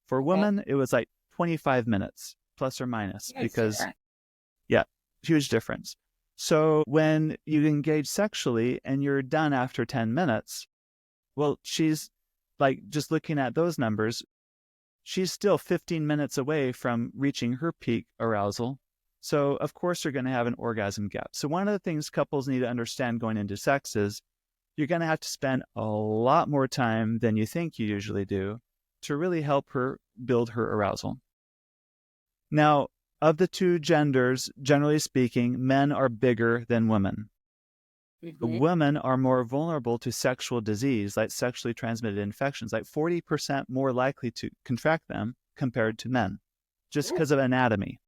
For women, it was like 25 minutes, plus or minus, because, huge difference. So when you engage sexually and you're done after 10 minutes, well, she's like, just looking at those numbers, she's still 15 minutes away from reaching her peak arousal. So, of course, you're going to have an orgasm gap. So, one of the things couples need to understand going into sex is you're going to have to spend a lot more time than you think you usually do to really help her build her arousal. Now, of the two genders, generally speaking, men are bigger than women. Women are more vulnerable to sexual disease, like sexually transmitted infections, like 40% more likely to contract them compared to men, just because of anatomy.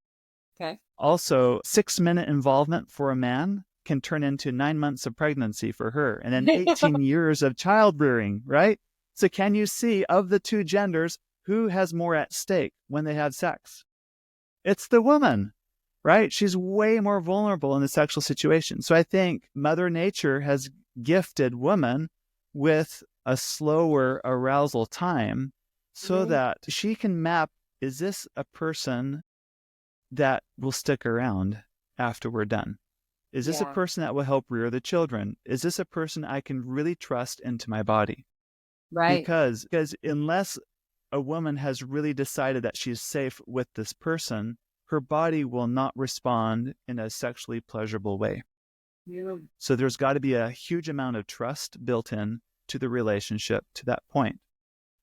Okay. Also, 6-minute involvement for a man can turn into 9 months of pregnancy for her, and then 18 years of child rearing, right? So can you see, of the two genders, who has more at stake when they have sex? It's the woman, right? She's way more vulnerable in the sexual situation. So I think Mother Nature has gifted women with a slower arousal time so that she can map, is this a person that will stick around after we're done? Is this a person that will help rear the children? Is this a person I can really trust into my body? Right. Because unless a woman has really decided that she's safe with this person, her body will not respond in a sexually pleasurable way. Yeah. So there's got to be a huge amount of trust built in to the relationship to that point.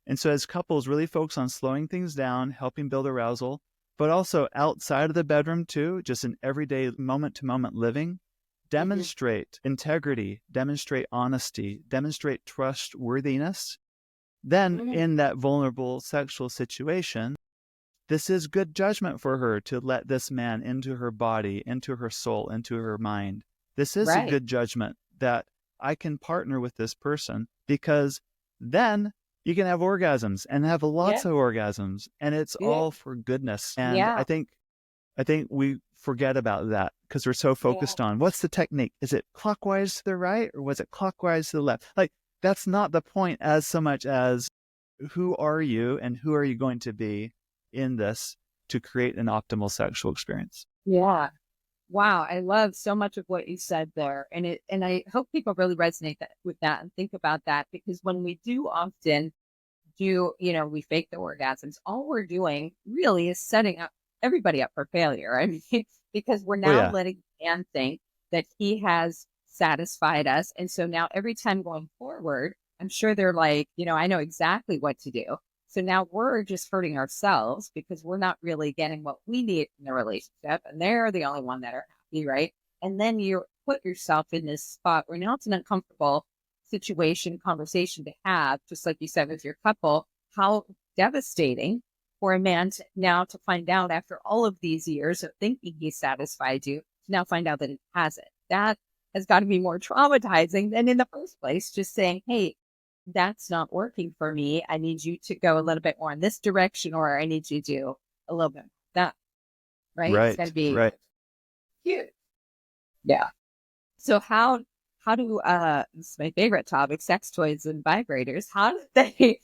And so as couples really focus on slowing things down, helping build arousal, but also outside of the bedroom too, just in everyday moment-to-moment living, demonstrate integrity, demonstrate honesty, demonstrate trustworthiness. Then in that vulnerable sexual situation, this is good judgment for her to let this man into her body, into her soul, into her mind. This is a good judgment that I can partner with this person, because then you can have orgasms and have lots of orgasms, and it's all for goodness. And I think we forget about that because we're so focused on what's the technique? Is it clockwise to the right or was it clockwise to the left? Like, that's not the point as so much as who are you and who are you going to be in this to create an optimal sexual experience. Yeah. Wow. I love so much of what you said there. And I hope people really resonate with that and think about that, because when we do often we fake the orgasms, all we're doing really is setting up everybody up for failure. I mean, because we're now letting the man think that he has satisfied us. And so now every time going forward, I'm sure they're like, I know exactly what to do. So now we're just hurting ourselves because we're not really getting what we need in the relationship. And they're the only one that are happy, right? And then you put yourself in this spot where now it's an uncomfortable situation, conversation to have, just like you said with your couple. How devastating for a man to find out after all of these years of thinking he satisfied you, to now find out that it hasn't. That has got to be more traumatizing than in the first place, just saying, hey, that's not working for me. I need you to go a little bit more in this direction, or I need you to do a little bit of that. Right? It's got to be huge. Yeah. So how do this is my favorite topic, sex toys and vibrators, how do they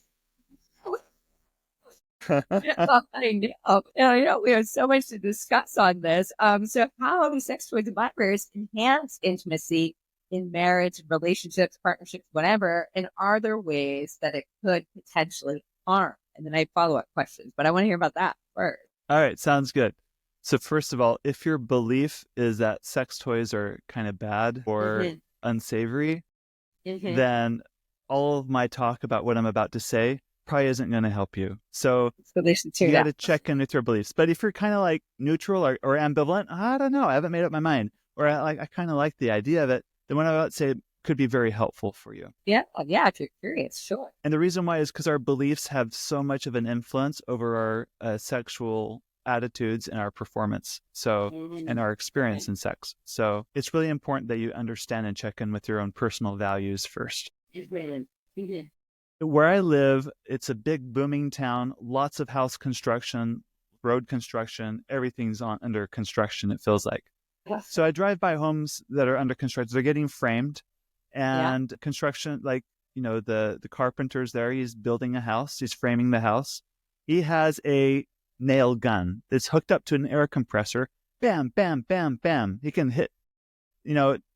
I know. We have so much to discuss on this. So how do sex toys and vibrators enhance intimacy in marriage, relationships, partnerships, whatever? And are there ways that it could potentially harm? And then I have follow-up questions, but I want to hear about that first. All right, sounds good. So first of all, if your belief is that sex toys are kind of bad or unsavory, then all of my talk about what I'm about to say probably isn't going to help you. So you got to check in with your beliefs. But if you're kind of like neutral or ambivalent, I don't know, I haven't made up my mind, or I kind of like the idea of it, then what I'm about to say could be very helpful for you. Yeah. If you're curious, sure. And the reason why is because our beliefs have so much of an influence over our sexual attitudes and our performance, and our experience in sex. So it's really important that you understand and check in with your own personal values first. Where I live, it's a big booming town, lots of house construction, road construction, everything's under construction, it feels like. So I drive by homes that are under construction. They're getting framed, and construction, like, the carpenter's there, he's building a house, he's framing the house. He has a nail gun that's hooked up to an air compressor. Bam, bam, bam, bam. He can hit,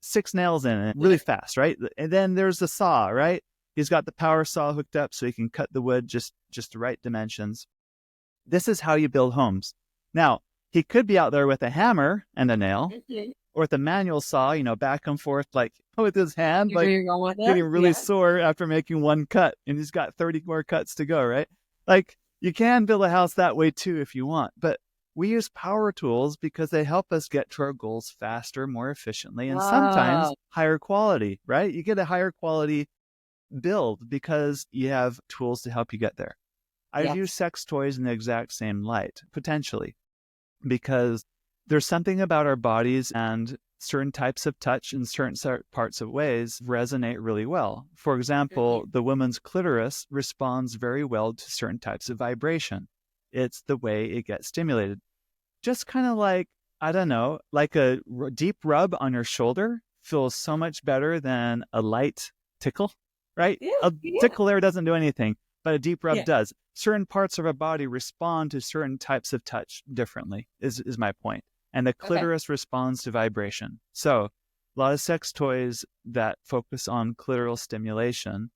6 nails in it really fast, right? And then there's the saw, right? He's got the power saw hooked up so he can cut the wood just the right dimensions. This is how you build homes. Now, he could be out there with a hammer and a nail, or with a manual saw, back and forth, like with his hand, like getting really sore after making one cut, and he's got 30 more cuts to go, right? Like, you can build a house that way too if you want, but we use power tools because they help us get to our goals faster, more efficiently, and sometimes higher quality, right? You get a higher quality build because you have tools to help you get there. I view sex toys in the exact same light, potentially, because there's something about our bodies and certain types of touch in certain parts of ways resonate really well. For example, the woman's clitoris responds very well to certain types of vibration. It's the way it gets stimulated. Just kind of like, I don't know, like a deep rub on your shoulder feels so much better than a light tickle, right? A tickle there doesn't do anything, but a deep rub does. Certain parts of our body respond to certain types of touch differently, is my point. And the clitoris responds to vibration. So a lot of sex toys that focus on clitoral stimulation,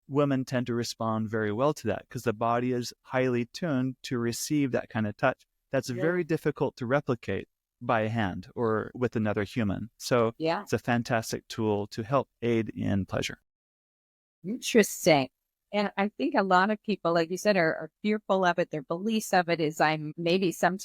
women tend to respond very well to that because the body is highly tuned to receive that kind of touch. That's very difficult to replicate by hand or with another human. So it's a fantastic tool to help aid in pleasure. Interesting. And I think a lot of people, like you said, are fearful of it. Their beliefs of it is I'm maybe some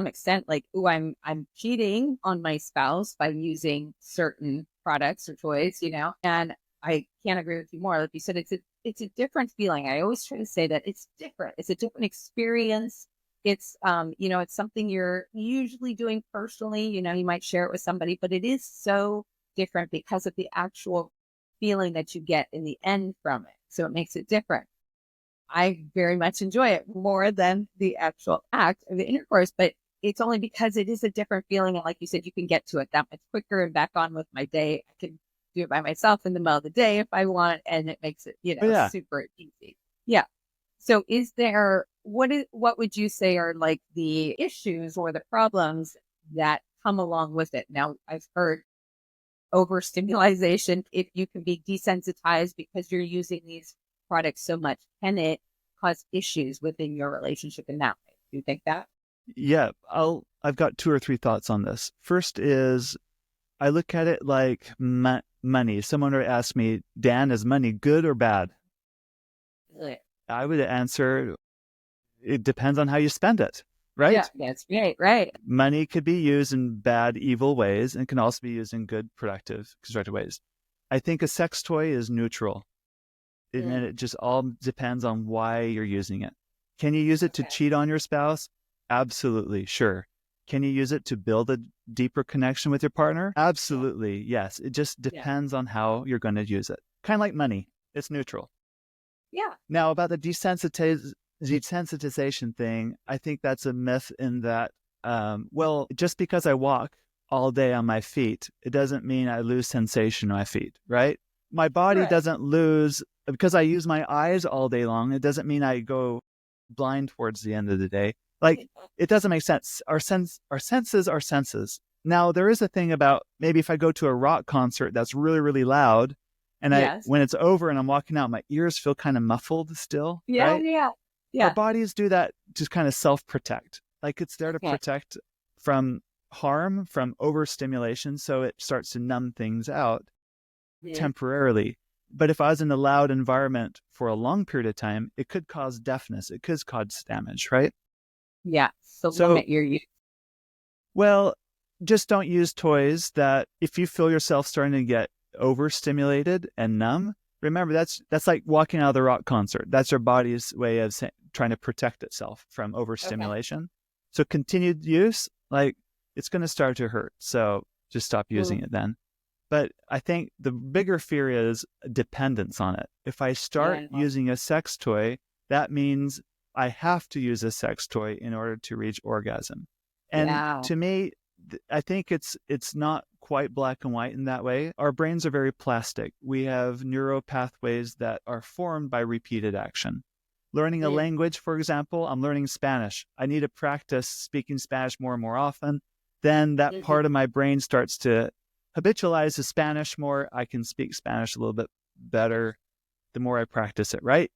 extent like, oh, I'm cheating on my spouse by using certain products or toys, and I can't agree with you more. Like you said, it's a different feeling. I always try to say that it's different. It's a different experience. It's, it's something you're usually doing personally, you might share it with somebody, but it is so different because of the actual feeling that you get in the end from it. So it makes it different. I very much enjoy it more than the actual act of the intercourse, but it's only because it is a different feeling. And like you said, you can get to it that much quicker and back on with my day. I can do it by myself in the middle of the day if I want, and it makes it, super easy. Yeah. So is there, what would you say are like the issues or the problems that come along with it? Now, I've heard overstimulation, if you can be desensitized because you're using these products so much, can it cause issues within your relationship in that way? Do you think that? Yeah, I've got 2 or 3 thoughts on this. First is I look at it like money. Someone would ask me, Dan, is money good or bad? I would answer, it depends on how you spend it, right? Yeah, that's right. Money could be used in bad, evil ways and can also be used in good, productive, constructive ways. I think a sex toy is neutral. And it just all depends on why you're using it. Can you use it to cheat on your spouse? Absolutely, sure. Can you use it to build a deeper connection with your partner? Absolutely, yes. It just depends on how you're going to use it. Kind of like money. It's neutral. Yeah. Now, about the desensitization thing, I think that's a myth in that, just because I walk all day on my feet, it doesn't mean I lose sensation on my feet, right? My body doesn't lose, because I use my eyes all day long, it doesn't mean I go blind towards the end of the day. Like, it doesn't make sense. Our senses are senses. Now, there is a thing about maybe if I go to a rock concert that's really, really loud, and when it's over and I'm walking out, my ears feel kind of muffled still, right? Yeah. Our bodies do that to kind of self-protect. Like, it's there to protect from harm, from overstimulation, so it starts to numb things out temporarily. But if I was in a loud environment for a long period of time, it could cause deafness. It could cause damage, right? Yeah. So limit your use. Well, just don't use toys that, if you feel yourself starting to get overstimulated and numb, remember that's like walking out of the rock concert. That's your body's way of trying to protect itself from overstimulation. So continued use, like, it's going to start to hurt. So just stop using it then. But I think the bigger fear is dependence on it. If I start using a sex toy, that means I have to use a sex toy in order to reach orgasm. And to me, I think it's not quite black and white in that way. Our brains are very plastic. We have neural pathways that are formed by repeated action. Learning a language, for example, I'm learning Spanish. I need to practice speaking Spanish more and more often. Then that part of my brain starts to habitualize the Spanish more. I can speak Spanish a little bit better the more I practice it, right?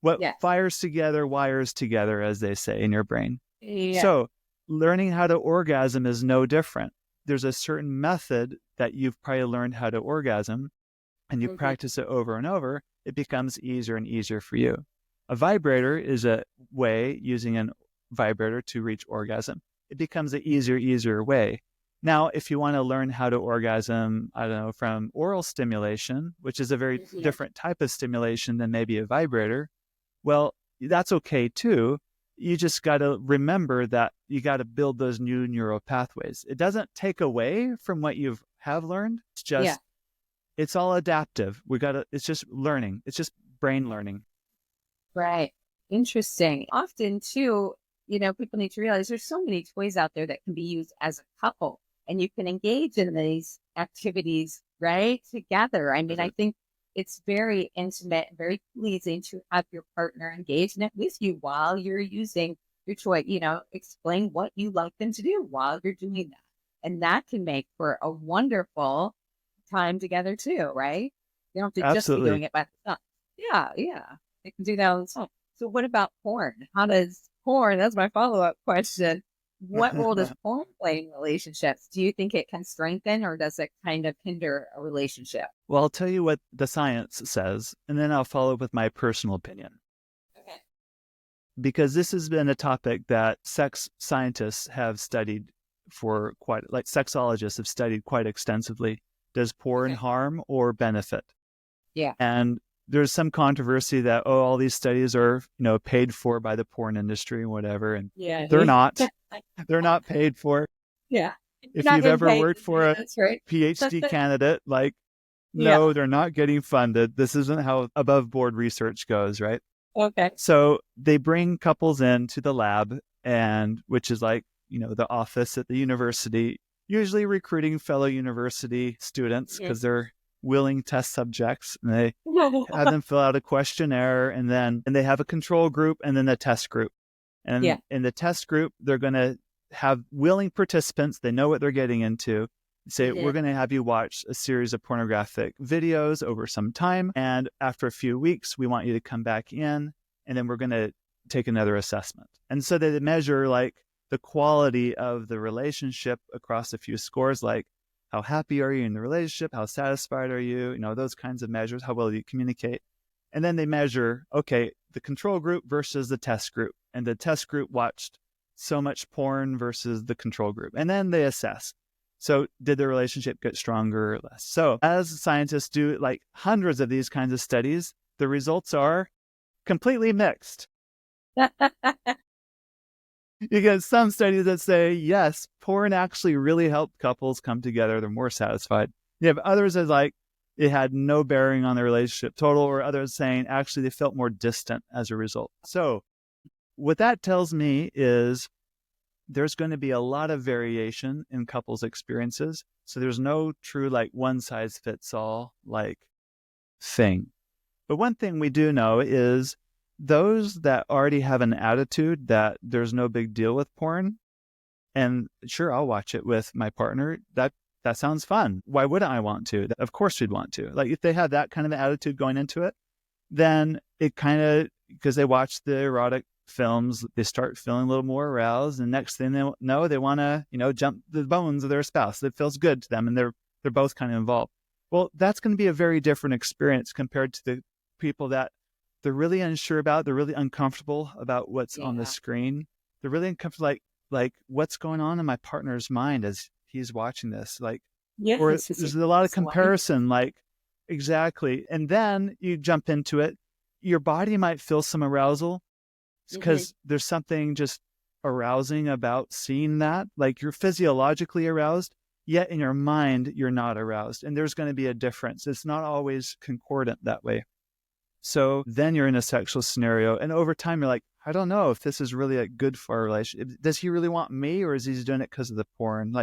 What Yes. fires together, wires together, as they say in your brain. Yeah. So learning how to orgasm is no different. There's a certain method that you've probably learned how to orgasm, and you practice it over and over, it becomes easier and easier for you. A vibrator is a way, using a vibrator to reach orgasm. It becomes an easier way. Now, if you want to learn how to orgasm, I don't know, from oral stimulation, which is a very different type of stimulation than maybe a vibrator, well, that's okay too. You just got to remember that you got to build those new neural pathways. It doesn't take away from what you have learned. It's just, it's all adaptive. It's just learning. It's just brain learning. Right. Interesting. Often too, people need to realize there's so many toys out there that can be used as a couple, and you can engage in these activities, right, together. I mean, I think it's very intimate and very pleasing to have your partner engage in it with you while you're using your toy. Explain what you like them to do while you're doing that. And that can make for a wonderful time together too, right? You don't have to just be doing it by yourself. Yeah. They can do that on its own. So what about porn? That's my follow-up question. What role does porn play in relationships? Do you think it can strengthen, or does it kind of hinder a relationship? Well, I'll tell you what the science says, and then I'll follow up with my personal opinion. Okay. Because this has been a topic that sex scientists have studied sexologists have studied quite extensively. Does porn harm or benefit? Yeah. And there's some controversy that, all these studies are, paid for by the porn industry and whatever. And they're not. They're not paid for. Yeah. If you've ever worked for a PhD candidate, no, they're not getting funded. This isn't how above board research goes, right? Okay. So they bring couples into the lab, and which is like, the office at the university, usually recruiting fellow university students because they're willing test subjects, and they have them fill out a questionnaire, and they have a control group and then a test group. And in the test group, they're going to have willing participants. They know what they're getting into. Say, we're going to have you watch a series of pornographic videos over some time. And after a few weeks, we want you to come back in, and then we're going to take another assessment. And so they measure the quality of the relationship across a few scores, like how happy are you in the relationship? How satisfied are you? Those kinds of measures. How well do you communicate? And then they measure, the control group versus the test group. And the test group watched so much porn versus the control group. And then they assess. So did the relationship get stronger or less? So as scientists do hundreds of these kinds of studies, the results are completely mixed. You get some studies that say, yes, porn actually really helped couples come together. They're more satisfied. You have others that it had no bearing on the relationship total, or others saying actually they felt more distant as a result. So what that tells me is there's going to be a lot of variation in couples' experiences. So there's no true one size fits all thing. But one thing we do know is those that already have an attitude that there's no big deal with porn, and sure, I'll watch it with my partner, that sounds fun. Why wouldn't I want to? Of course we'd want to. If they have that kind of attitude going into it, then it kind of, because they watch the erotic films, they start feeling a little more aroused, and next thing they know, they want to, jump the bones of their spouse. It feels good to them, and they're both kind of involved. Well, that's going to be a very different experience compared to the people that they're really unsure about. They're really uncomfortable about what's on the screen. They're really uncomfortable, like what's going on in my partner's mind as he's watching this. Or there's a lot of comparison, exactly. And then you jump into it. Your body might feel some arousal because there's something just arousing about seeing that. You're physiologically aroused, yet in your mind, you're not aroused. And there's going to be a difference. It's not always concordant that way. So then you're in a sexual scenario, and over time you're like, I don't know if this is really good for our relationship. Does he really want me, or is he doing it because of the porn?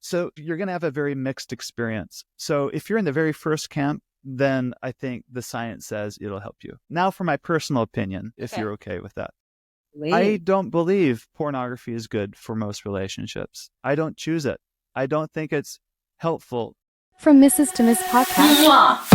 So you're going to have a very mixed experience. So if you're in the very first camp, then I think the science says it'll help you. Now for my personal opinion, if you're okay with that. I don't believe pornography is good for most relationships. I don't choose it. I don't think it's helpful. From Mrs. to Miss Podcast.